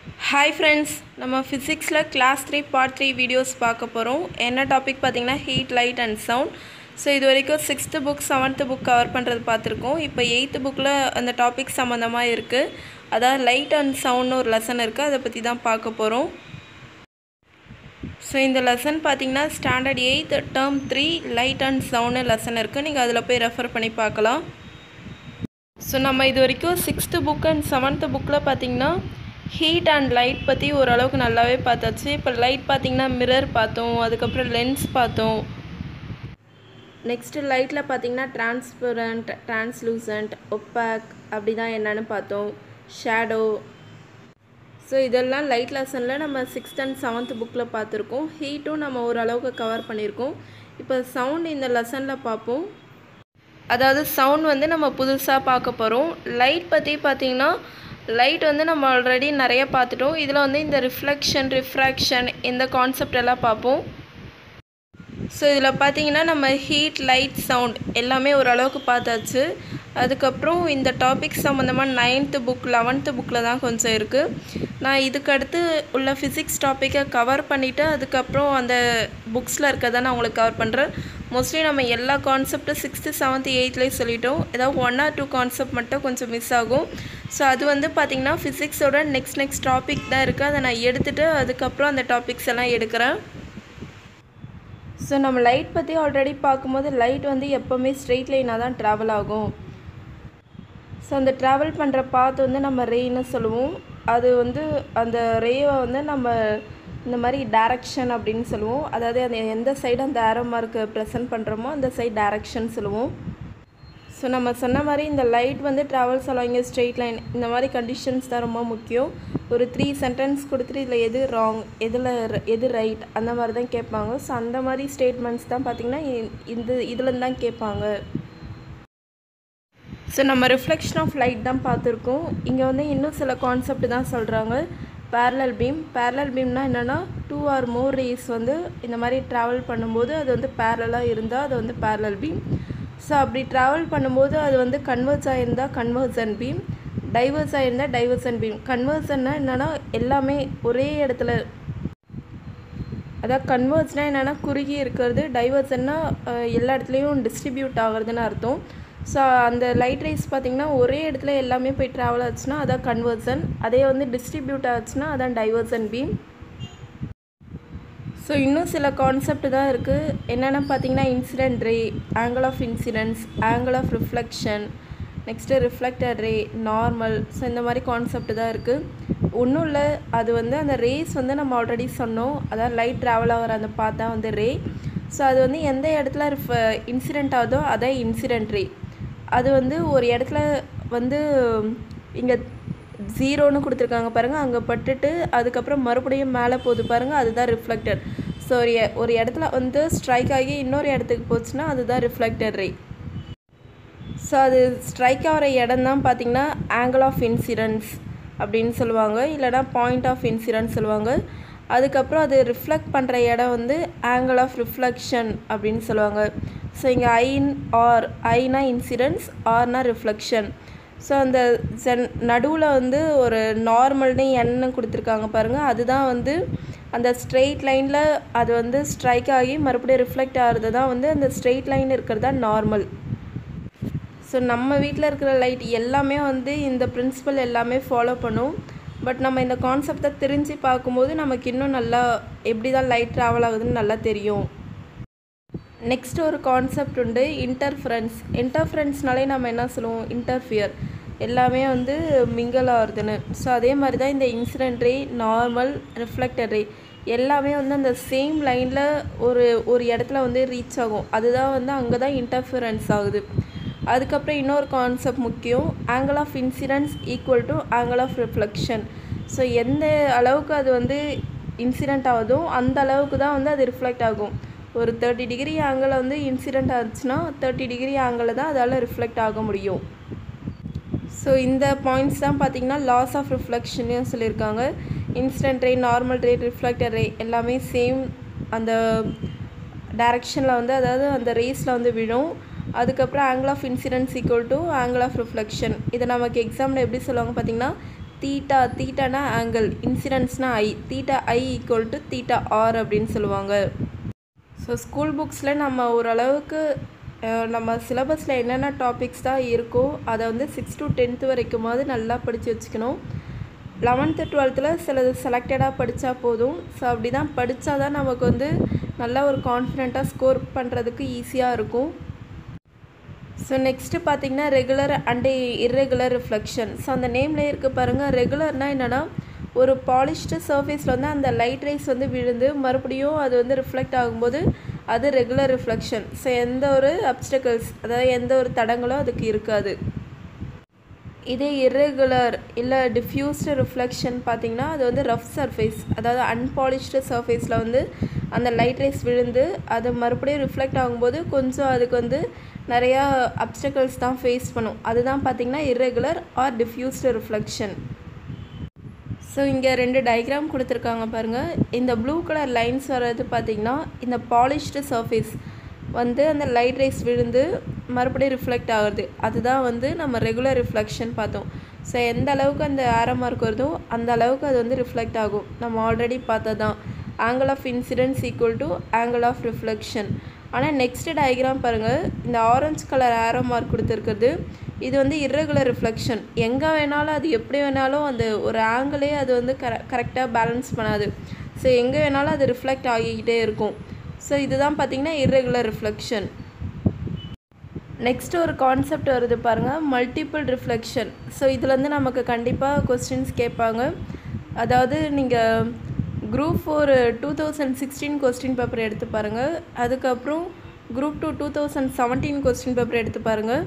Hi friends, நம்ம physicsல class 3 part 3 videos பார்க்க போறோம். என்ன டாபிக் பாத்தீங்கன்னா heat, light and sound. So இது வரைக்கும் 6th book 7th book cover பண்ணுறது பார்த்துருக்கோம். இப்போ 8th bookல அந்த டாபிக் சம்மந்தமாக இருக்குது. அதாவது லைட் அண்ட் சவுண்ட்னு ஒரு லெசன் இருக்குது, அதை பற்றி தான் பார்க்க போகிறோம். ஸோ இந்த லெசன் பார்த்தீங்கன்னா standard 8 term 3 light and sound lesson இருக்குது. நீங்கள் அதில் போய் ரெஃபர் பண்ணி பார்க்கலாம். ஸோ நம்ம இது வரைக்கும் 6th book அண்ட் 7th bookல பார்த்தீங்கன்னா ஹீட் அண்ட் லைட் பற்றி ஓரளவுக்கு நல்லாவே பார்த்தாச்சு. இப்போ லைட் பார்த்திங்கன்னா மிரர் பார்த்தோம், அதுக்கப்புறம் லென்ஸ் பார்த்தோம். நெக்ஸ்ட்டு லைட்டில் பார்த்திங்கன்னா டிரான்ஸ்பரண்ட், டிரான்ஸ்லூசன்ட், ஒப்பாக் அப்படி தான் என்னென்னு பார்த்தோம், ஷேடோ. ஸோ இதெல்லாம் லைட் லெசனில் நம்ம 6th அண்ட் 7th புக்கில் பார்த்துருக்கோம். ஹீட்டும் நம்ம ஓரளவுக்கு கவர் பண்ணியிருக்கோம். இப்போ சவுண்ட் இந்த லெசனில் பார்ப்போம். அதாவது சவுண்ட் வந்து நம்ம புதுசாக பார்க்க போகிறோம். லைட் பற்றி பார்த்திங்கன்னா லைட் வந்து நம்ம ஆல்ரெடி நிறைய பார்த்துட்டோம். இதில் வந்து இந்த ரிஃப்ளெக்ஷன், ரிஃப்ராக்ஷன் இந்த கான்செப்ட் எல்லாம் பார்ப்போம். ஸோ இதில் பார்த்தீங்கன்னா நம்ம ஹீட், லைட், சவுண்ட் எல்லாமே ஓரளவுக்கு பார்த்தாச்சு. அதுக்கப்புறம் இந்த டாபிக் சம்மந்தமாக 9th புக் 11th புக்கில் தான் கொஞ்சம் இருக்குது. நான் இதுக்கடுத்து உள்ள ஃபிசிக்ஸ் டாப்பிக்கை கவர் பண்ணிவிட்டு அதுக்கப்புறம் அந்த புக்ஸில் இருக்கிறத நான் உங்களுக்கு கவர் பண்ணுறேன். மோஸ்ட்லி நம்ம எல்லா கான்செப்டும் 6th 7th 8thலேயே சொல்லிட்டோம். ஏதாவது 1 or 2 கான்செப்ட் மட்டும் கொஞ்சம் மிஸ் ஆகும். ஸோ அது வந்து பார்த்திங்கன்னா ஃபிசிக்ஸோட நெக்ஸ்ட் டாபிக் தான் இருக்குது. அதை நான் எடுத்துகிட்டு அதுக்கப்புறம் அந்த டாபிக்ஸ் எல்லாம் எடுக்கிறேன். ஸோ நம்ம லைட் பற்றி ஆல்ரெடி பார்க்கும்போது லைட் வந்து எப்போவுமே ஸ்ட்ரெயிட் லைனாக தான் ட்ராவல் ஆகும். ஸோ அந்த ட்ராவல் பண்ணுற பாத் வந்து நம்ம ரேன்னு சொல்லுவோம். அது வந்து அந்த ரேவை வந்து நம்ம இந்த மாதிரி டைரக்ஷன் அப்படின்னு சொல்லுவோம். அதாவது அந்த எந்த சைடு அந்த ஆரோ மார்க்கு ப்ரெசென்ட் பண்ணுறோமோ அந்த சைடு டைரக்ஷன் சொல்லுவோம். ஸோ நம்ம சொன்ன மாதிரி இந்த லைட் வந்து ட்ராவல் சொல்லுவாங்க ஸ்ட்ரெயிட் லைன். இந்த மாதிரி கண்டிஷன்ஸ் தான் ரொம்ப முக்கியம். ஒரு 3 சென்டென்ஸ் கொடுத்துட்டு இதில் எது ராங், எது ரைட் அந்த மாதிரி தான் கேட்பாங்க. ஸோ அந்த மாதிரி ஸ்டேட்மெண்ட்ஸ் தான் பார்த்திங்கன்னா இதுலேருந்து தான் கேட்பாங்க. ஸோ நம்ம ரிஃப்ளெக்ஷன் ஆஃப் லைட் தான் பார்த்துருக்கோம். இங்கே வந்து இன்னும் சில கான்செப்ட் தான் சொல்கிறாங்க. Parallel beam. பேரலல் பீம்னா என்னென்னா 2 or more ரேஸ் வந்து இந்த மாதிரி ட்ராவல் பண்ணும்போது அது வந்து பேரலாக இருந்தால் அது வந்து பேரலல் பீம். ஸோ அப்படி ட்ராவல் பண்ணும்போது அது வந்து கன்வெர்ஸ் ஆகிருந்தால் கன்வர்சன் பீம், டைவர்ஸ் ஆகிருந்தால் டைவர்சன் பீம். கன்வர்சன்னா என்னென்னா எல்லாமே ஒரே இடத்துல, அதாவது கன்வெர்ஸ்னால் என்னென்னா குறுகி இருக்கிறது, டைவர்சன்னா எல்லா இடத்துலையும் டிஸ்ட்ரிபியூட் ஆகிறதுன்னு அர்த்தம். ஸோ அந்த லைட் ரேஸ் பார்த்திங்கன்னா ஒரே இடத்துல எல்லாமே போய் ட்ராவல் ஆச்சுன்னா அதான் கன்வர்சன். அதே வந்து டிஸ்ட்ரிபியூட் ஆச்சுன்னா அதான் டைவர்சன் பீம். ஸோ இன்னும் சில கான்செப்ட் தான் இருக்குது. என்னென்னா பார்த்திங்கன்னா incident ray, angle of incidence, angle of reflection, next reflected ray, normal. So இந்த மாதிரி கான்செப்ட் தான் இருக்குது. ஒன்றும் இல்லை, அது வந்து அந்த ரேஸ் வந்து நம்ம ஆல்ரெடி சொன்னோம். அதாவது லைட் ட்ராவல் ஆகிற அந்த பார்த்தா வந்து ரே. ஸோ அது வந்து எந்த இடத்துல இன்சிடென்ட் ஆகுதோ அதான் இன்சிடென்ட் ரே. அது வந்து ஒரு இடத்துல வந்து இங்கே 0ன்னு கொடுத்துருக்காங்க பாருங்கள், அங்கே பட்டுட்டு அதுக்கப்புறம் மறுபடியும் மேலே போகுது பாருங்கள், அதுதான் ரிஃப்ளெக்டட். ஸோ ஒரு இடத்துல வந்து ஸ்ட்ரைக் ஆகி இன்னொரு இடத்துக்கு போச்சுன்னா அதுதான் ரிஃப்ளெக்டட் ரே. ஸோ அது ஸ்ட்ரைக் ஆகிற இடம் தான் பார்த்திங்கன்னா ஆங்கிள் ஆஃப் இன்சிடென்ஸ் அப்படின்னு சொல்லுவாங்க, இல்லைனா பாயிண்ட் ஆஃப் இன்சிடென்ஸ் சொல்லுவாங்க. அதுக்கப்புறம் அது ரிஃப்ளெக்ட் பண்ணுற இடம் வந்து ஆங்கிள் ஆஃப் ரிஃப்ளெக்ஷன் அப்படின்னு சொல்லுவாங்க. ஸோ இங்கே ஐனா இன்சிடென்ஸ், ஆர்னா ரிஃப்ளெக்ஷன். ஸோ அந்த நடுவில் வந்து ஒரு நார்மல்னு எண்ணு கொடுத்துருக்காங்க பாருங்கள், அதுதான் வந்து அந்த ஸ்ட்ரெயிட் லைனில் அது வந்து ஸ்ட்ரைக் ஆகி மறுபடியும் ரிஃப்ளெக்ட் ஆகிறது தான் வந்து அந்த ஸ்ட்ரெயிட் லைன் இருக்கிறது தான் நார்மல். ஸோ நம்ம வீட்டில் இருக்கிற லைட் எல்லாமே வந்து இந்த பிரின்சிபல் எல்லாமே ஃபாலோ பண்ணும். பட் நம்ம இந்த கான்செப்டை தெரிஞ்சு பார்க்கும்போது நமக்கு இன்னும் நல்லா எப்படி தான் லைட் ட்ராவல் ஆகுதுன்னு நல்லா தெரியும். நெக்ஸ்ட் ஒரு கான்செப்ட் உண்டு, இன்டர்ஃபரன்ஸ். இன்டர்ஃபரன்ஸ்னாலே நம்ம என்ன சொல்லுவோம், இன்டர்ஃபியர், எல்லாமே வந்து மிங்கிள் ஆகுதுன்னு. ஸோ அதே மாதிரி தான் இந்த incident ray, normal, reflected ray எல்லாமே வந்து அந்த சேம் லைனில் ஒரு இடத்துல வந்து ரீச் ஆகும். அதுதான் வந்து அங்கே தான் இன்டர்ஃபரன்ஸ் ஆகுது. அதுக்கப்புறம் இன்னொரு கான்செப்ட் முக்கியம், angle of incidence equal to angle of reflection. So எந்த அளவுக்கு அது வந்து இன்சிடென்ட் ஆகுதோ அந்த அளவுக்கு தான் வந்து அது ரிஃப்ளெக்ட் ஆகும். ஒரு 30 டிகிரி ஆங்கிள் வந்து இன்சிடென்ட் ஆச்சுன்னா 30 டிகிரி ஆங்கிள் தான் அதால் ரிஃப்ளெக்ட் ஆக முடியும். ஸோ இந்த பாயிண்ட்ஸ் தான் பார்த்திங்கன்னா லாஸ் ஆஃப் ரிஃப்ளெக்ஷனையும் சொல்லியிருக்காங்க. இன்சிடென்ட் ரே, நார்மல் ரே, ரிஃப்ளெக்டட் ரே எல்லாமே சேம் அந்த டைரக்ஷனில் வந்து, அதாவது அந்த ரேஸில் வந்து விழும். அதுக்கப்புறம் angle of incidence equal to angle of reflection. இதை நமக்கு எக்ஸாமில் எப்படி சொல்லுவாங்க பார்த்திங்கன்னா தீட்டா தீட்டானா ஆங்கிள், இன்சிடென்ட்ஸ்னால் I, theta I equal to theta R அப்படின்னு சொல்லுவாங்க. ஸோ ஸ்கூல் புக்ஸில் நம்ம ஓரளவுக்கு நம்ம சிலபஸில் என்னென்ன டாபிக்ஸ் தான் இருக்கோ அதை வந்து 6th to 10th வரைக்குமாவது நல்லா படித்து வச்சுக்கணும். 11th 12th சிலது செலக்டடாக படித்தா போதும். ஸோ அப்படி தான் படித்தா தான் நமக்கு வந்து நல்லா ஒரு கான்ஃபிடெண்ட்டாக ஸ்கோர் பண்ணுறதுக்கு ஈஸியாக இருக்கும். ஸோ நெக்ஸ்ட்டு பார்த்திங்கன்னா regular and irregular reflection. So அந்த நேம்லேயே இருக்குது பாருங்கள். ரெகுலர்னால் என்னென்னா ஒரு பாலிஷ்டு சர்ஃபேஸில் வந்து அந்த லைட் ரைஸ் வந்து விழுந்து மறுபடியும் அது வந்து ரிஃப்ளெக்ட் ஆகும்போது அது ரெகுலர் ரிஃப்ளெக்ஷன். ஸோ எந்த ஒரு அப்டக்கிள்ஸ், அதாவது எந்த ஒரு தடங்களும் அதுக்கு இருக்காது. இதே இர்ரெகுலர் இல்லை டிஃப்யூஸ்டு ரிஃப்ளெக்ஷன் பார்த்திங்கன்னா அது வந்து ரஃப் சர்ஃபேஸ், அதாவது அன்பாலிஷ்டு சர்ஃபேஸில் வந்து அந்த லைட் ரைஸ் விழுந்து அது மறுபடியும் ரிஃப்ளெக்ட் ஆகும்போது கொஞ்சம் அதுக்கு வந்து நிறையா அப்டக்கிள்ஸ் தான் ஃபேஸ் பண்ணும். அதுதான் பார்த்திங்கன்னா irregular or diffused reflection. So இங்கே 2 டயக்ராம் கொடுத்துருக்காங்க பாருங்கள். இந்த ப்ளூ கலர் லைன்ஸ் வர்றது பார்த்திங்கன்னா இந்த பாலிஷ்டு சர்ஃபேஸ் வந்து அந்த லைட் ரைஸ் விழுந்து மறுபடியும் ரிஃப்ளெக்ட் ஆகுது. அதுதான் வந்து நம்ம ரெகுலர் ரிஃப்ளெக்ஷன் பார்த்தோம். ஸோ எந்த அளவுக்கு அந்த ஆரோ மார்க் வருதோ அந்த அளவுக்கு அது வந்து ரிஃப்ளெக்ட் ஆகும். நம்ம ஆல்ரெடி பார்த்ததான் angle of incidence equal to angle of reflection. ஆனால் நெக்ஸ்ட்டு டயக்ராம் பாருங்கள். இந்த ஆரஞ்சு கலர் ஆரோ மார்க் கொடுத்துருக்குறது இது வந்து இர்ரெகுலர் ரிஃப்ளெக்ஷன். எங்கே வேணாலும் அது எப்படி வேணாலும் அந்த ஒரு ஆங்கிளே அது வந்து கரெக்டாக பேலன்ஸ் பண்ணாது. ஸோ எங்கே வேணாலும் அது ரிஃப்ளெக்ட் ஆகிக்கிட்டே இருக்கும். ஸோ இதுதான் பார்த்திங்கன்னா இர்ரெகுலர் ரிஃப்ளெக்ஷன். நெக்ஸ்ட் ஒரு கான்செப்ட் வருது பாருங்கள், மல்டிபிள் ரிஃப்ளெக்ஷன். ஸோ இதில் வந்து நமக்கு கண்டிப்பாக கொஸ்டின்ஸ் கேட்பாங்க. அதாவது நீங்கள் குரூப் 4 2016 கொஸ்டின் பேப்பர் எடுத்து பாருங்கள். அதுக்கப்புறம் குரூப் 2 2017 கொஸ்டின் பேப்பர் எடுத்து பாருங்கள்.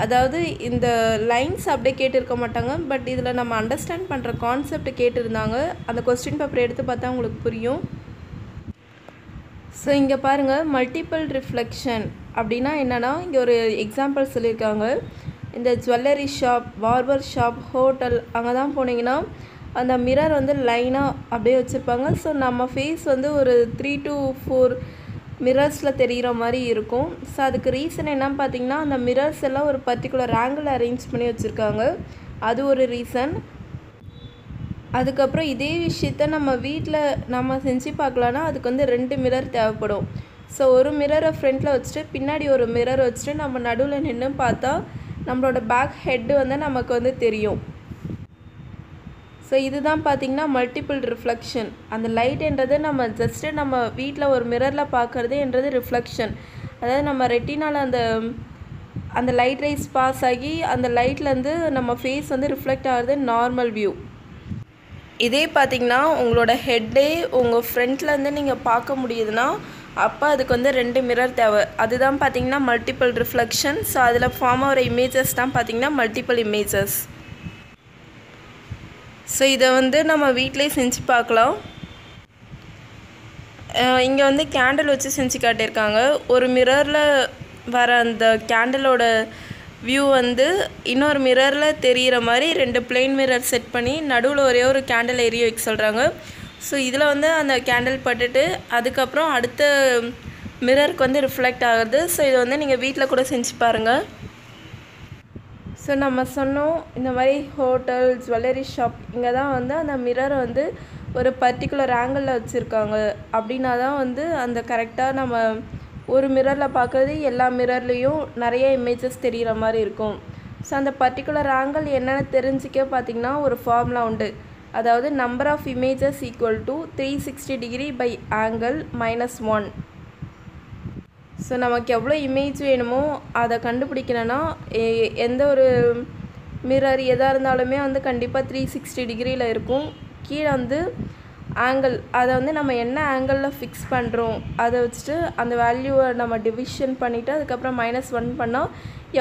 அதாவது இந்த லைன்ஸ் அப்படியே கேட்டிருக்க மாட்டாங்க, பட் இதில் நம்ம அண்டர்ஸ்டாண்ட் பண்ணுற கான்செப்ட் கேட்டிருந்தாங்க. அந்த கொஸ்டின் பேப்பர் எடுத்து பார்த்தா உங்களுக்கு புரியும். ஸோ இங்கே பாருங்கள், மல்டிபிள் ரிஃப்ளெக்ஷன் அப்படின்னா என்னென்னா இங்கே ஒரு எக்ஸாம்பிள் சொல்லியிருக்காங்க. இந்த jewellery shop, barber shop, hotel அங்கே தான் போனீங்கன்னா அந்த மிரர் வந்து லைனாக அப்படியே வச்சுருப்பாங்க. ஸோ நம்ம ஃபேஸ் வந்து ஒரு 3 to 4 மிரர்ஸில் தெரிகிற மாதிரி இருக்கும். ஸோ அதுக்கு ரீசன் என்னன்னு பார்த்தீங்கன்னா அந்த மிரர்ஸ் எல்லாம் ஒரு பர்டிகுலர் ஆங்கிள் அரேஞ்ச் பண்ணி வச்சுருக்காங்க. அது ஒரு ரீசன். அதுக்கப்புறம் இதே விஷயத்த நம்ம வீட்டில் நம்ம செஞ்சு பார்க்கலான்னா அதுக்கு வந்து 2 மிரர் தேவைப்படும். ஸோ ஒரு மிரரை ஃப்ரண்ட்டில் வச்சுட்டு பின்னாடி ஒரு மிரர் வச்சுட்டு நம்ம நடுவில் நின்று பார்த்தா நம்மளோட பேக் ஹெட்டு வந்து நமக்கு வந்து தெரியும். ஸோ இதுதான் பார்த்திங்கன்னா மல்டிபிள் ரிஃப்ளெக்ஷன். அந்த லைட்ன்றது நம்ம ஜஸ்ட்டு நம்ம வீட்டில் ஒரு மிரரில் பார்க்குறதுன்றது ரிஃப்ளெக்ஷன். அதாவது நம்ம ரெட்டினால் அந்த லைட் ரைஸ் பாஸ் ஆகி அந்த லைட்லேருந்து நம்ம ஃபேஸ் வந்து ரிஃப்ளெக்ட் ஆகிறது நார்மல் வியூ. இதே பார்த்திங்கன்னா உங்களோட ஹெட்டே உங்கள் ஃப்ரண்ட்லேருந்து நீங்கள் பார்க்க முடியுதுன்னா அப்போ அதுக்கு வந்து 2 மிரர் தேவை. அதுதான் பார்த்திங்கன்னா மல்டிபிள் ரிஃப்ளெக்ஷன். ஸோ அதில் ஃபார்ம் ஆகிற இமேஜஸ் தான் பார்த்திங்கன்னா மல்டிபிள் இமேஜஸ். ஸோ இதை வந்து நம்ம வீட்டிலே செஞ்சு பார்க்கலாம். இங்கே வந்து கேண்டில் வச்சு செஞ்சு காட்டியிருக்காங்க. ஒரு மிரரில் வர அந்த கேண்டிலோட வியூ வந்து இன்னொரு மிரரில் தெரிகிற மாதிரி 2 பிளெயின் மிரர் செட் பண்ணி நடுவில் ஒரே ஒரு கேண்டில் எரிய வைக்க சொல்கிறாங்க. ஸோ இதில் வந்து அந்த கேண்டில் பட்டுட்டு அதுக்கப்புறம் அடுத்த மிரருக்கு வந்து ரிஃப்ளெக்ட் ஆகுது. ஸோ இதை வந்து நீங்கள் வீட்டில் கூட செஞ்சு பாருங்கள். ஸோ நம்ம சொன்னோம் இந்த மாதிரி ஹோட்டல், ஜுவல்லரி ஷாப் இங்கே தான் வந்து அந்த மிரரை வந்து ஒரு பர்டிகுலர் ஆங்கிளில் வச்சுருக்காங்க. அப்படின்னா தான் வந்து அந்த கரெக்டாக நம்ம ஒரு மிரரில் பார்க்குறது எல்லா மிரர்லேயும் நிறைய இமேஜஸ் தெரிகிற மாதிரி இருக்கும். ஸோ அந்த பர்டிகுலர் ஆங்கிள் என்னென்னு தெரிஞ்சிக்க பார்த்திங்கன்னா ஒரு ஃபார்முலா உண்டு. அதாவது number of images equal to 360 degree by angle -1. So நமக்கு எவ்வளோ இமேஜ் வேணுமோ அதை கண்டுபிடிக்கணும்னா எந்த ஒரு மிரர் எதாக இருந்தாலுமே வந்து கண்டிப்பாக 360 டிகிரியில் இருக்கும். கீழே வந்து ஆங்கிள், அதை வந்து நம்ம என்ன ஆங்கிளில் ஃபிக்ஸ் பண்ணுறோம் அதை வச்சுட்டு அந்த வேல்யூவை நம்ம டிவிஷன் பண்ணிவிட்டு அதுக்கப்புறம் -1 பண்ணால்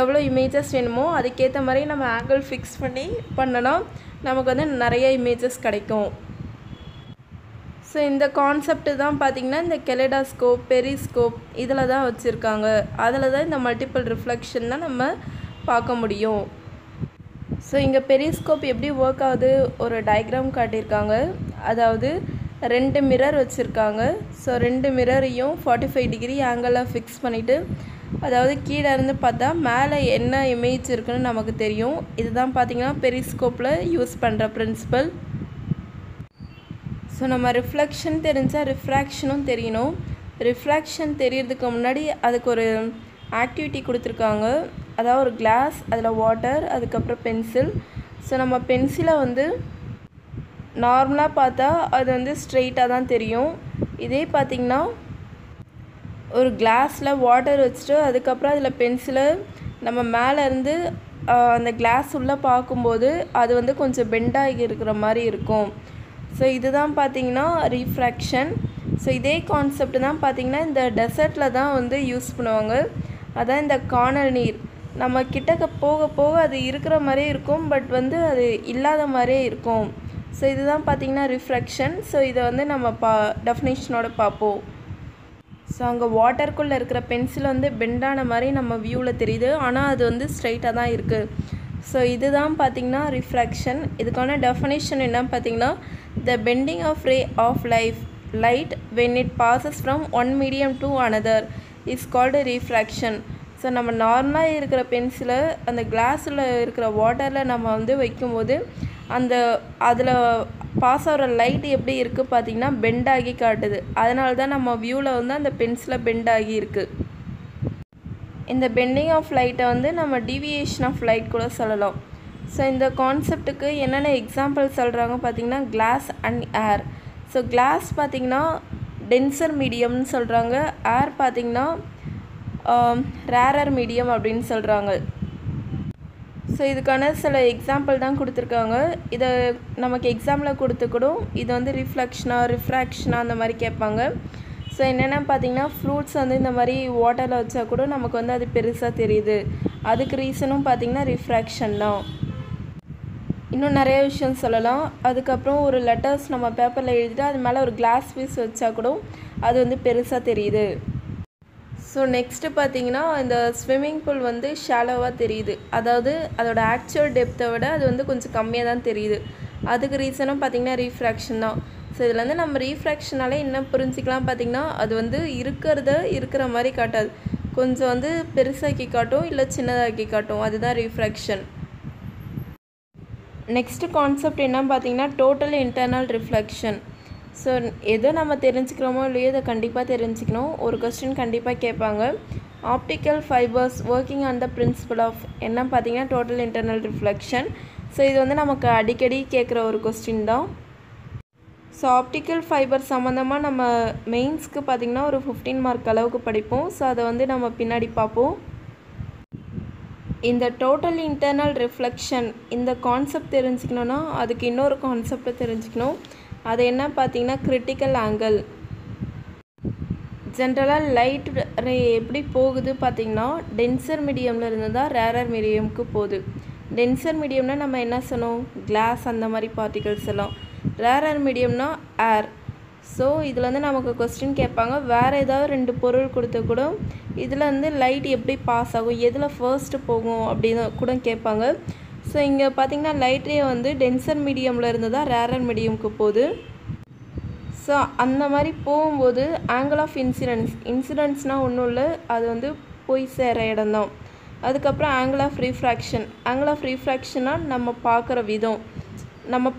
எவ்வளோ இமேஜஸ் வேணுமோ அதுக்கேற்ற மாதிரி நம்ம ஆங்கிள் ஃபிக்ஸ் பண்ணி பண்ணோன்னா நமக்கு வந்து நிறைய இமேஜஸ் கிடைக்கும். ஸோ இந்த கான்செப்ட் தான் பார்த்திங்கன்னா இந்த கெலடாஸ்கோப், பெரிஸ்கோப் இதில் தான் வச்சுருக்காங்க. அதில் தான் இந்த மல்டிபிள் ரிஃப்ளெக்ஷன் தான் நம்ம பார்க்க முடியும். ஸோ இங்கே பெரிஸ்கோப் எப்படி ஒர்க் ஆகுது ஒரு டயக்ராம் காட்டியிருக்காங்க. அதாவது 2 மிரர் வச்சுருக்காங்க. ஸோ 2 மிரரையும் 45 டிகிரி ஆங்கிளில் ஃபிக்ஸ் பண்ணிவிட்டு அதாவது கீழே இருந்து பார்த்தா மேலே என்ன இமேஜ் இருக்குன்னு நமக்கு தெரியும். இதுதான் பார்த்திங்கன்னா பெரிஸ்கோப்பில் யூஸ் பண்ணுற பிரின்சிபல். ஸோ நம்ம ரிஃப்ளெக்ஷன் தெரிஞ்சால் ரிஃப்ராக்ஷனும் தெரியணும். ரிஃப்ராக்ஷன் தெரியறதுக்கு முன்னாடி அதுக்கு ஒரு ஆக்டிவிட்டி கொடுத்துருக்காங்க. அதாவது ஒரு கிளாஸ், அதில் வாட்டர், அதுக்கப்புறம் பென்சில். ஸோ நம்ம பென்சிலை வந்து நார்மலாக பார்த்தா அது வந்து ஸ்ட்ரெயிட்டாக தான் தெரியும். இதே பார்த்திங்கன்னா ஒரு கிளாஸில் வாட்டர் வச்சுட்டு அதுக்கப்புறம் அதில் பென்சிலை நம்ம மேலேருந்து அந்த கிளாஸ் உள்ளே பார்க்கும்போது அது வந்து கொஞ்சம் பெண்டாகி இருக்கிற மாதிரி இருக்கும். ஸோ இதுதான் பார்த்திங்கன்னா ரீஃப்ராக்ஷன். ஸோ இதே கான்செப்ட் தான் பார்த்திங்கன்னா இந்த டெசர்ட்டில் தான் வந்து யூஸ் பண்ணுவாங்க. அதான் இந்த கானல் நீர் நம்ம கிட்டக்க போக போக அது இருக்கிற மாதிரியே இருக்கும், பட் வந்து அது இல்லாத மாதிரியே இருக்கும். ஸோ இதுதான் பார்த்திங்கன்னா ரிஃப்ராக்ஷன். ஸோ இதை வந்து நம்ம டெஃபினேஷனோட பார்ப்போம். ஸோ அங்கே வாட்டருக்குள்ளே இருக்கிற பென்சில் வந்து பெண்டான மாதிரி நம்ம வியூவில் தெரியுது, ஆனால் அது வந்து ஸ்ட்ரைட்டாக தான் இருக்குது. ஸோ இதுதான் பார்த்திங்கன்னா ரிஃப்ராக்ஷன். இதுக்கான டெஃபினேஷன் என்ன பார்த்திங்கன்னா, the bending of ray of light when it passes from one medium to another is called refraction. So நம்ம நார்மலாக இருக்கிற பென்சிலை அந்த கிளாஸில் இருக்கிற வாட்டரில் நம்ம வந்து வைக்கும்போது அதில் பாஸ் ஆகிற லைட் எப்படி இருக்குது பார்த்திங்கன்னா பெண்டாகி காட்டுது. அதனால தான் நம்ம வியூவில் வந்து அந்த பென்சிலில் பெண்டாகி இருக்குது. இந்த பெண்டிங் ஆஃப் லைட்டை வந்து நம்ம டீவியேஷன் ஆஃப் லைட் கூட சொல்லலாம். ஸோ இந்த கான்செப்ட்டுக்கு என்னென்ன எக்ஸாம்பிள் சொல்கிறாங்க பார்த்திங்கன்னா glass and air. So glass பார்த்திங்கன்னா டென்சர் மீடியம்னு சொல்கிறாங்க, ஏர் பார்த்திங்கன்னா ரேரர் மீடியம் அப்படின்னு சொல்கிறாங்க. ஸோ இதுக்கான சில எக்ஸாம்பிள் தான் கொடுத்துருக்காங்க. இதை நமக்கு எக்ஸாம்பிள் கொடுத்துக்கூடும் இது வந்து ரிஃப்ளெக்ஷனாக ரிஃப்ராக்ஷனாக அந்த மாதிரி கேட்பாங்க. ஸோ என்னென்னா பார்த்திங்கன்னா ஃப்ரூட்ஸ் வந்து இந்த மாதிரி வாட்டரில் வச்சா கூட நமக்கு வந்து அது பெருசாக தெரியுது. அதுக்கு ரீசனும் பார்த்திங்கன்னா ரிஃப்ராக்ஷன் தான். இன்னும் நிறைய விஷயம் சொல்லலாம். அதுக்கப்புறம் ஒரு லெட்டர்ஸ் நம்ம பேப்பரில் எழுதிட்டு அது மேலே ஒரு கிளாஸ் பீஸ் வச்சா கூட அது வந்து பெருசாக தெரியுது. ஸோ நெக்ஸ்ட்டு பார்த்திங்கன்னா இந்த ஸ்விம்மிங் பூல் வந்து ஷாலோவாக தெரியுது, அதாவது அதோட ஆக்சுவல் டெப்த்தை விட அது வந்து கொஞ்சம் கம்மியாக தான் தெரியுது. அதுக்கு ரீசனும் பார்த்திங்கன்னா ரீஃப்ராக்ஷன் தான். ஸோ இதில் வந்து நம்ம ரீஃப்ராக்ஷனாலே என்ன புரிஞ்சிக்கலாம் பார்த்திங்கன்னா, அது வந்து இருக்கிற மாதிரி காட்டாது, கொஞ்சம் வந்து பெருசாக்கி காட்டும் இல்லை சின்னதாக்கி காட்டும். அதுதான் ரீஃப்ராக்ஷன். நெக்ஸ்ட்டு கான்செப்ட் என்ன பார்த்திங்கன்னா டோட்டல் இன்டர்னல் ரிஃப்ளெக்ஷன். ஸோ எதோ நம்ம தெரிஞ்சுக்கிறோமோ இல்லையோ இதை கண்டிப்பாக தெரிஞ்சுக்கணும். ஒரு கொஸ்டின் கண்டிப்பாக கேட்பாங்க, optical fibres working on the principle of என்ன பார்த்திங்கன்னா டோட்டல் இன்டர்னல் ரிஃப்ளெக்ஷன். ஸோ இது வந்து நமக்கு அடிக்கடி கேட்குற ஒரு கொஸ்டின் தான். ஸோ ஆப்டிக்கல் ஃபைபர் சம்மந்தமாக நம்ம மெயின்ஸ்க்கு பார்த்திங்கன்னா ஒரு 15 மார்க் அளவுக்கு படிப்போம். ஸோ அதை வந்து நம்ம பின்னாடி பார்ப்போம். இந்த டோட்டல் இன்டர்னல் ரிஃப்ளெக்ஷன் இந்த கான்செப்ட் தெரிஞ்சுக்கணுன்னா அதுக்கு இன்னொரு கான்செப்டை தெரிஞ்சுக்கணும். அது என்ன பார்த்திங்கன்னா கிரிட்டிக்கல் ஆங்கிள். ஜென்ரலாக லைட் ரே எப்படி போகுது பார்த்திங்கன்னா டென்சர் மீடியமில் இருந்து தான் ரேரர் மீடியமுக்கு போகுது. டென்சர் மீடியம்னா நம்ம என்ன சொன்னோம், கிளாஸ் அந்த மாதிரி பார்ட்டிகல்ஸ் எல்லாம். ரேரர் மீடியம்னா ஏர். ஸோ இதில் வந்து நமக்கு கொஸ்டின் கேட்பாங்க, வேறு ஏதாவது 2 பொருள் கொடுத்து கூட இதில் வந்து லைட் எப்படி பாஸ் ஆகும், எதில் ஃபர்ஸ்ட்டு போகும் அப்படின்னு கூட கேட்பாங்க. ஸோ இங்கே பார்த்திங்கன்னா லைட் ரே வந்து டென்சர் மீடியமில் இருந்து தான் ரேரர் மீடியமுக்கு போகுது. ஸோ அந்த மாதிரி போகும்போது ஆங்கிள் ஆஃப் இன்சிடென்ட்ஸ்னால் ஒன்றும் இல்லை, அது வந்து போய் சேர இடம் தான். அதுக்கப்புறம் ஆங்கிள் ஆஃப் ரீஃப்ராக்ஷனாக நம்ம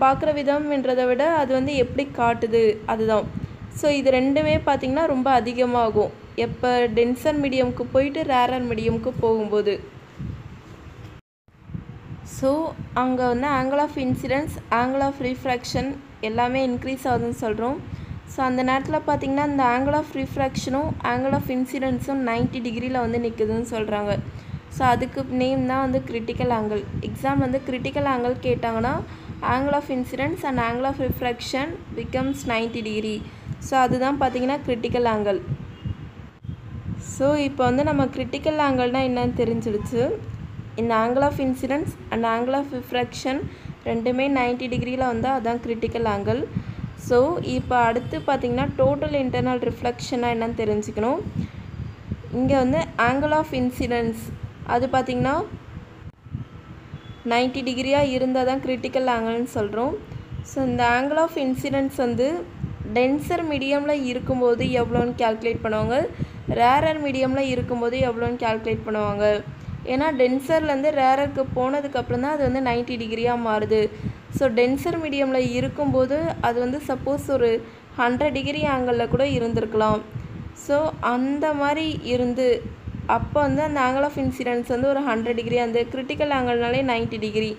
பார்க்குற விதம்ன்றதை விட அது வந்து எப்படி காட்டுது அதுதான். ஸோ இது ரெண்டுமே பார்த்திங்கன்னா ரொம்ப அதிகமாகும் எப்போ டென்சர் மீடியமுக்கு போயிட்டு ரேரர் மீடியமுக்கு போகும்போது. ஸோ அங்கே வந்து angle of incidence angle of refraction எல்லாமே இன்க்ரீஸ் ஆகுதுன்னு சொல்கிறோம். ஸோ அந்த நேரத்தில் பார்த்திங்கன்னா இந்த ஆங்கிள் ஆஃப் ரீஃப்ராக்ஷனும் ஆங்கிள் ஆஃப் இன்சிடென்ஸும் 90 டிகிரியில் வந்து நிற்குதுன்னு சொல்கிறாங்க. ஸோ அதுக்கு நேம் தான் வந்து கிரிட்டிக்கல் ஆங்கிள். எக்ஸாம் வந்து கிரிட்டிக்கல் ஆங்கிள் கேட்டாங்கன்னா angle of incidence and angle of refraction becomes 90 degree. So அதுதான் பார்த்திங்கன்னா கிரிட்டிக்கல் ஆங்கிள். ஸோ இப்போ வந்து நம்ம கிரிட்டிக்கல் ஆங்கிள்னால் என்னன்னு தெரிஞ்சிடுச்சு. இந்த angle of incidence and angle of refraction ரெண்டுமே 90 டிகிரியில் வந்தால் அதுதான் கிரிட்டிக்கல் ஆங்கிள். ஸோ இப்போ அடுத்து பார்த்திங்கன்னா டோட்டல் இன்டர்னல் ரிஃப்ளெக்ஷனாக என்னன்னு தெரிஞ்சுக்கணும். இங்கே வந்து ஆங்கிள் ஆஃப் இன்சிடென்ஸ் அது பார்த்திங்கன்னா 90 டிகிரியாக இருந்தால் தான் கிரிட்டிக்கல் ஆங்கிள்னு சொல்கிறோம். ஸோ இந்த ஆங்கிள் ஆஃப் இன்சிடென்ஸ் வந்து டென்சர் மீடியமில் இருக்கும்போது எவ்வளோன்னு கேல்குலேட் பண்ணுவாங்க, ரேரர் மீடியமில் இருக்கும்போது எவ்வளோன்னு கால்குலேட் பண்ணுவாங்க. ஏன்னா டென்சர்லேருந்து ரேரருக்கு போனதுக்கப்புறம் தான் அது வந்து 90 டிகிரியாக மாறுது. ஸோ டென்சர் மீடியமில் இருக்கும்போது அது வந்து சப்போஸ் ஒரு 100 டிகிரி ஆங்கிளில் கூட இருந்திருக்கலாம். ஸோ அந்த மாதிரி இருந்து அப்போ வந்து அந்த ஆங்கிள் ஆஃப் இன்சிடென்ஸ் வந்து ஒரு 100 டிகிரி, அந்த கிரிட்டிக்கல் ஆங்கிள்னாலே 90 டிகிரி.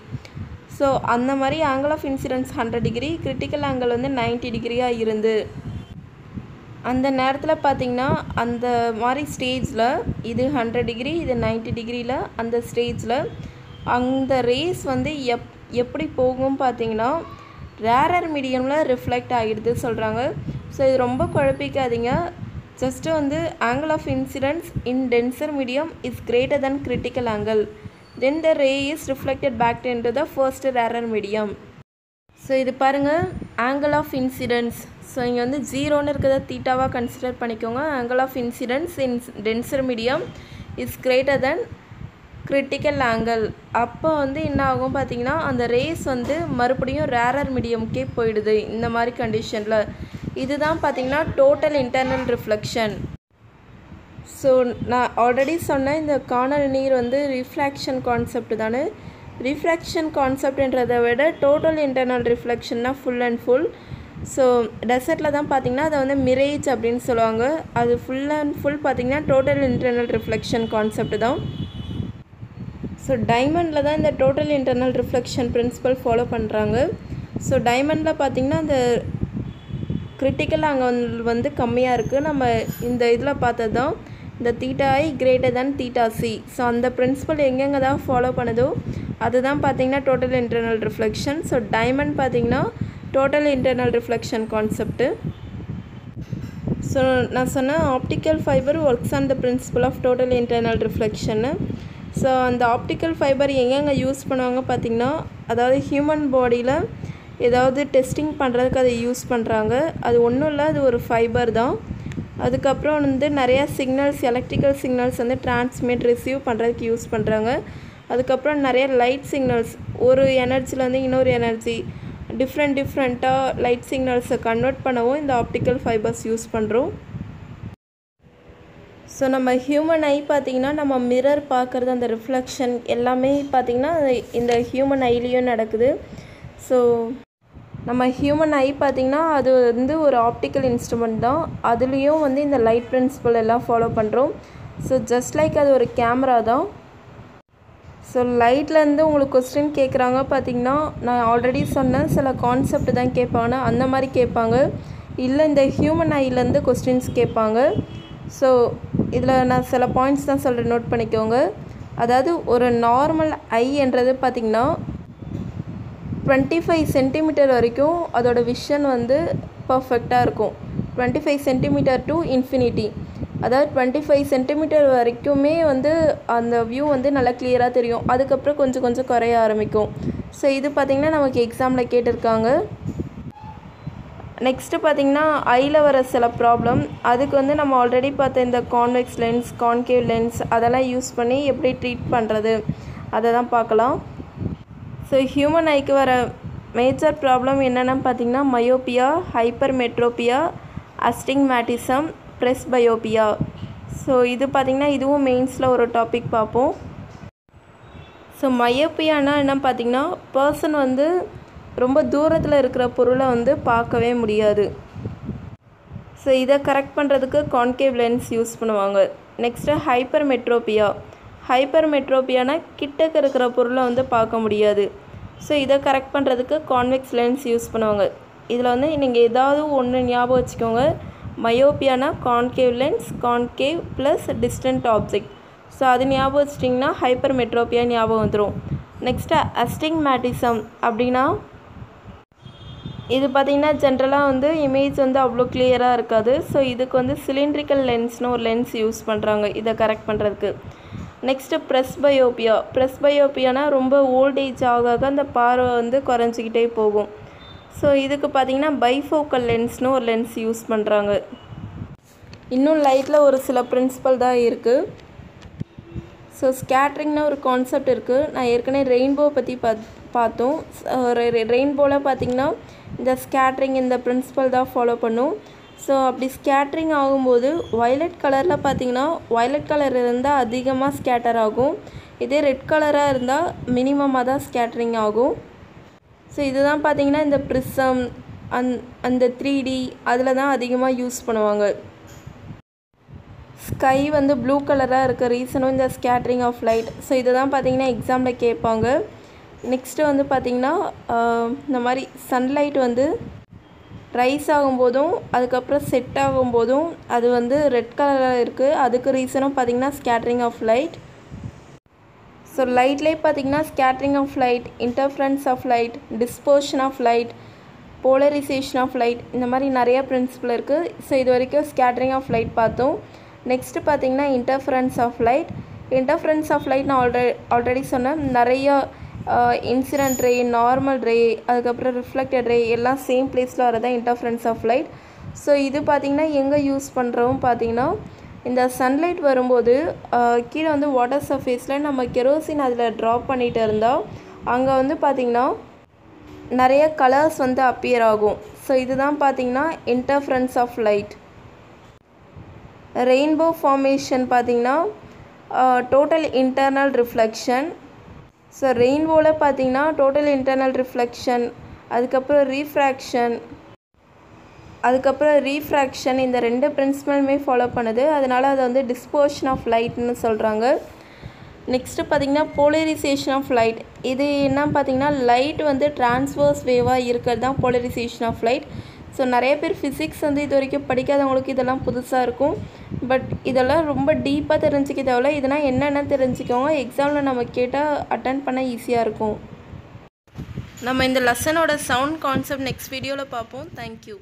ஸோ அந்த மாதிரி angle of incidence 100 degree, critical angle வந்து 90 டிகிரியாக இருந்து அந்த நேரத்தில் பார்த்திங்கன்னா அந்த மாதிரி ஸ்டேஜில் இது 100 டிகிரி, இது 90 டிகிரியில் அந்த ஸ்டேஜில் அந்த ரேஸ் வந்து எப்படி போகும் பார்த்திங்கன்னா ரேரர் மீடியமில் ரிஃப்ளெக்ட் ஆகிடுது சொல்கிறாங்க. ஸோ இது ரொம்ப குழப்பிக்காதீங்க. ஜஸ்ட்டு வந்து angle of incidence in denser medium is greater than critical angle, then the ray is reflected back into the first rarer medium. So இது பாருங்கள் ஆங்கிள் ஆஃப் இன்சிடென்ஸ். ஸோ இங்கே வந்து 0ன்னு இருக்கிறத தீட்டாவாக கன்சிடர் பண்ணிக்கோங்க. Angle of incidence in denser medium is greater than critical angle. அப்போ வந்து என்ன ஆகும் பார்த்திங்கன்னா அந்த ரேஸ் வந்து மறுபடியும் ரேரர் மீடியம்க்கே போயிடுது இந்த மாதிரி கண்டிஷனில். இதுதான் பார்த்திங்கன்னா டோட்டல் இன்டர்னல் ரிஃப்ளெக்ஷன். ஸோ நான் ஆல்ரெடி சொன்னேன் இந்த கார்னர் நீர் வந்து ரிஃப்ராக்ஷன் கான்செப்ட் தானே. ரிஃப்ராக்ஷன் கான்செப்ட்ன்றதை விட டோட்டல் இன்டர்னல் ரிஃப்ளெக்ஷன்னா ஃபுல் அண்ட் ஃபுல். ஸோ டெசர்ட்டில் தான் பார்த்திங்கன்னா அதை வந்து மிரேஜ் அப்படின்னு சொல்லுவாங்க. அது ஃபுல் அண்ட் ஃபுல் பார்த்திங்கன்னா டோட்டல் இன்டர்னல் ரிஃப்ளெக்ஷன் கான்செப்ட் தான். ஸோ டைமண்டில் தான் இந்த total internal reflection principle follow பண்ணுறாங்க. ஸோ டைமண்டில் பார்த்திங்கன்னா அந்த கிரிட்டிக்கல் ஆங்கிள் வந்து கம்மியாக இருக்குது. நம்ம இந்த இதில் பார்த்தது தான் இந்த theta I greater than theta C. So அந்த பிரின்சிபல் எங்கெங்கே தான் ஃபாலோ பண்ணுதோ அதுதான் பார்த்திங்கன்னா total internal reflection. So diamond பார்த்திங்கன்னா total internal reflection concept. So நான் சொன்னேன் optical fibre works on the principle of total internal ரிஃப்ளெக்ஷன்னு. ஸோ அந்த ஆப்டிக்கல் ஃபைபர் எங்கெங்கே யூஸ் பண்ணுவாங்க பார்த்திங்கன்னா அதாவது ஹியூமன் பாடியில் ஏதாவது டெஸ்டிங் பண்ணுறதுக்கு அதை யூஸ் பண்ணுறாங்க. அது ஒன்றும் இல்லை, அது ஒரு ஃபைபர் தான். அதுக்கப்புறம் வந்து நிறையா சிக்னல்ஸ், எலக்ட்ரிக்கல் சிக்னல்ஸ் வந்து டிரான்ஸ்மிட் ரிசீவ் பண்ணுறதுக்கு யூஸ் பண்ணுறாங்க. அதுக்கப்புறம் நிறைய லைட் சிக்னல்ஸ், ஒரு எனர்ஜிலேருந்து இன்னொரு எனர்ஜி டிஃப்ரெண்ட்டாக லைட் சிக்னல்ஸை கன்வெர்ட் பண்ணவும் இந்த ஆப்டிக்கல் ஃபைபர்ஸ் யூஸ் பண்ணுறோம். ஸோ நம்ம ஹியூமன் ஐ பார்த்திங்கன்னா நம்ம மிரர் பார்க்குறது அந்த ரிஃப்ளெக்ஷன் எல்லாமே பார்த்திங்கன்னா இந்த ஹியூமன் ஐலேயும் நடக்குது. ஸோ நம்ம ஹியூமன் ஐ பார்த்திங்கன்னா அது வந்து ஒரு ஆப்டிக்கல் இன்ஸ்ட்ருமெண்ட் தான். அதுலேயும் வந்து இந்த லைட் பிரின்சிபல் எல்லாம் ஃபாலோ பண்ணுறோம். ஸோ ஜஸ்ட் லைக் அது ஒரு கேமரா தான். ஸோ லைட்லேருந்து உங்களுக்கு கொஸ்டின் கேட்குறாங்க பார்த்திங்கன்னா நான் ஆல்ரெடி சொன்னேன் சில கான்செப்ட் தான் கேட்பாங்கன்னா அந்த மாதிரி கேட்பாங்க, இல்லை இந்த ஹியூமன் ஐலேருந்து கொஸ்டின்ஸ் கேட்பாங்க. ஸோ இதில் நான் சில பாயிண்ட்ஸ் தான் சொல்கிறேன், நோட் பண்ணிக்கோங்க. அதாவது ஒரு நார்மல் ஐ என்றது பார்த்திங்கன்னா 25 சென்டிமீட்டர் வரைக்கும் அதோட விஷன் வந்து பர்ஃபெக்டாக இருக்கும். 25 சென்டிமீட்டர் டு இன்ஃபினிட்டி, அதாவது 25 சென்டிமீட்டர் வரைக்குமே வந்து அந்த வியூ வந்து நல்லா கிளியராக தெரியும். அதுக்கப்புறம் கொஞ்சம் கொஞ்சம் குறைய ஆரம்பிக்கும். ஸோ இது பார்த்திங்கன்னா நமக்கு எக்ஸாமில் கேட்டிருக்காங்க. நெக்ஸ்ட்டு பார்த்திங்கன்னா ஐயில் வர சில ப்ராப்ளம், அதுக்கு வந்து நம்ம ஆல்ரெடி பார்த்த இந்த கான்வெக்ஸ் லென்ஸ், கான்கேவ் லென்ஸ் அதெல்லாம் யூஸ் பண்ணி எப்படி ட்ரீட் பண்ணுறது அதை தான் பார்க்கலாம். ஸோ ஹியூமன் ஐக்கு வர மேஜர் ப்ராப்ளம் என்னென்னு பார்த்திங்கன்னா மயோப்பியா, ஹைப்பர்மெட்ரோப்பியா, அஸ்டிக்மேட்டிசம், ப்ரெஸ்பயோப்பியா. ஸோ இது பார்த்திங்கன்னா இதுவும் மெயின்ஸில் ஒரு டாபிக் பார்ப்போம். ஸோ மயோப்பியானா என்ன பார்த்திங்கன்னா பர்சன் வந்து ரொம்ப தூரத்தில் இருக்கிற பொருளை வந்து பார்க்கவே முடியாது. ஸோ இதை கரெக்ட் பண்ணுறதுக்கு கான்கேவ் லென்ஸ் யூஸ் பண்ணுவாங்க. Next hypermetropia. ஹைப்பர்மெட்ரோப்பியானா கிட்டக்க இருக்கிற பொருளை வந்து பார்க்க முடியாது. ஸோ இதை கரெக்ட் பண்ணுறதுக்கு கான்வெக்ஸ் லென்ஸ் யூஸ் பண்ணுவாங்க. இதில் வந்து நீங்கள் ஏதாவது ஒன்று ஞாபகம் வச்சுக்கோங்க. மயோப்பியானா concave lens, concave plus distant object. So அது ஞாபகம் வச்சிட்டிங்கன்னா ஹைப்பர்மெட்ரோப்பியா ஞாபகம் வந்துடும். நெக்ஸ்ட்டு அஸ்டிக்மேட்டிசம் அப்படின்னா இது பார்த்திங்கன்னா ஜென்ரலாக வந்து இமேஜ் வந்து அவ்வளோ கிளியராக இருக்காது. ஸோ இதுக்கு வந்து சிலிண்ட்ரிக்கல் லென்ஸ்னு ஒரு லென்ஸ் யூஸ் பண்ணுறாங்க இதை கரெக்ட் பண்ணுறதுக்கு. நெக்ஸ்ட்டு ப்ரெஸ்பயோப்பியா. ப்ரெஸ்பயோப்பியானா ரொம்ப ஓல்டேஜ் ஆக அந்த பார்வை வந்து குறைஞ்சிக்கிட்டே போகும். ஸோ இதுக்கு பார்த்திங்கன்னா பைஃபோக்கல் லென்ஸ்னு ஒரு லென்ஸ் யூஸ் பண்ணுறாங்க. இன்னும் லைட்டில் ஒரு சில பிரின்சிபல் தான் இருக்குது. ஸோ ஸ்கேட்ரிங்னு ஒரு கான்செப்ட் இருக்குது. நான் ஏற்கனவே ரெயின்போ பற்றி பார்த்தோம். ரெயின்போவில் பார்த்திங்கன்னா இந்த ஸ்கேட்ரிங் இந்த பிரின்சிபல் தான் ஃபாலோ பண்ணும். ஸோ அப்படி ஸ்கேட்ரிங் ஆகும்போது வயலட் கலரில் பார்த்திங்கன்னா வயலட் கலர் இருந்தால் அதிகமாக ஸ்கேட்டர் ஆகும். இதே ரெட் கலராக இருந்தால் மினிமமாக தான் ஸ்கேட்ரிங் ஆகும். ஸோ இதுதான் பார்த்திங்கன்னா இந்த ப்ரிசம் அந்த 3D அதில் தான் அதிகமாக யூஸ் பண்ணுவாங்க. ஸ்கை வந்து ப்ளூ கலராக இருக்க ரீசனும் இந்த ஸ்கேட்ரிங் ஆஃப் லைட். ஸோ இதை தான் பார்த்திங்கன்னா எக்ஸாமில் கேட்பாங்க. நெக்ஸ்ட்டு வந்து பார்த்திங்கன்னா இந்த மாதிரி சன்லைட் வந்து ரைஸ் ஆகும்போதும் அதுக்கப்புறம் செட் ஆகும்போதும் அது வந்து ரெட் கலரில் இருக்குது. அதுக்கு ரீசனும் பார்த்திங்கன்னா ஸ்கேட்ரிங் ஆஃப் லைட். ஸோ லைட்லேயே பார்த்திங்கன்னா scattering of light, interference of light, dispersion of light, polarisation of light, இந்த மாதிரி நிறைய பிரின்சிபல் இருக்குது. ஸோ இது வரைக்கும் ஸ்கேட்ரிங் ஆஃப் லைட் பார்த்தோம். நெக்ஸ்ட்டு பார்த்திங்கன்னா interference of light. Interference of light நான் ஆல்ரெடி சொன்னேன். நிறைய இன்சிடென்ட் ரே, நார்மல் ரே, அதுக்கப்புறம் ரிஃப்ளெக்டட் ரே எல்லாம் சேம் பிளேஸில் வரதான் இன்டர்ஃபரன்ஸ் ஆஃப் லைட். ஸோ இது பார்த்திங்கன்னா எங்கே யூஸ் பண்ணுறோம் பார்த்திங்கன்னா இந்த சன்லைட் வரும்போது கீழே வந்து வாட்டர் சர்ஃபேஸில் நம்ம கெரோசின் அதில் ட்ராப் பண்ணிகிட்டு இருந்தால் அங்கே வந்து பார்த்திங்கன்னா நிறைய கலர்ஸ் வந்து அப்பியர் ஆகும். ஸோ இதுதான் பார்த்திங்கன்னா interference of light. Rainbow formation பார்த்திங்கன்னா டோட்டல் இன்டர்னல் ரிஃப்ளெக்ஷன். ஸோ ரெயின்போவில் பார்த்திங்கன்னா டோட்டல் இன்டர்னல் ரிஃப்ளெக்ஷன், அதுக்கப்புறம் ரீஃப்ராக்ஷன் இந்த 2 பிரின்சிபலுமே ஃபாலோ பண்ணுது. அதனால் அதை வந்து டிஸ்பர்ஷன் ஆஃப் லைட்னு சொல்கிறாங்க. நெக்ஸ்ட்டு பார்த்திங்கன்னா போலரைசேஷன் ஆஃப் லைட். இது என்ன பார்த்திங்கன்னா லைட் வந்து டிரான்ஸ்வர்ஸ் வேவாக இருக்கிறது தான் போலரைசேஷன் ஆஃப் லைட். ஸோ நிறைய பேர் ஃபிசிக்ஸ் வந்து இது வரைக்கும் படிக்காதவங்களுக்கு இதெல்லாம் புதுசாக இருக்கும். பட் இதெல்லாம் ரொம்ப டீப்பாக தெரிஞ்சிக்க தேவையில்ல. இதெல்லாம் என்னென்ன தெரிஞ்சுக்கோங்க, எக்ஸாமில் நம்ம கேட்டால் அட்டன் பண்ண ஈஸியாக இருக்கும். நம்ம இந்த லெசனோட சவுண்ட் கான்செப்ட் நெக்ஸ்ட் வீடியோவில் பார்ப்போம். தேங்க்யூ.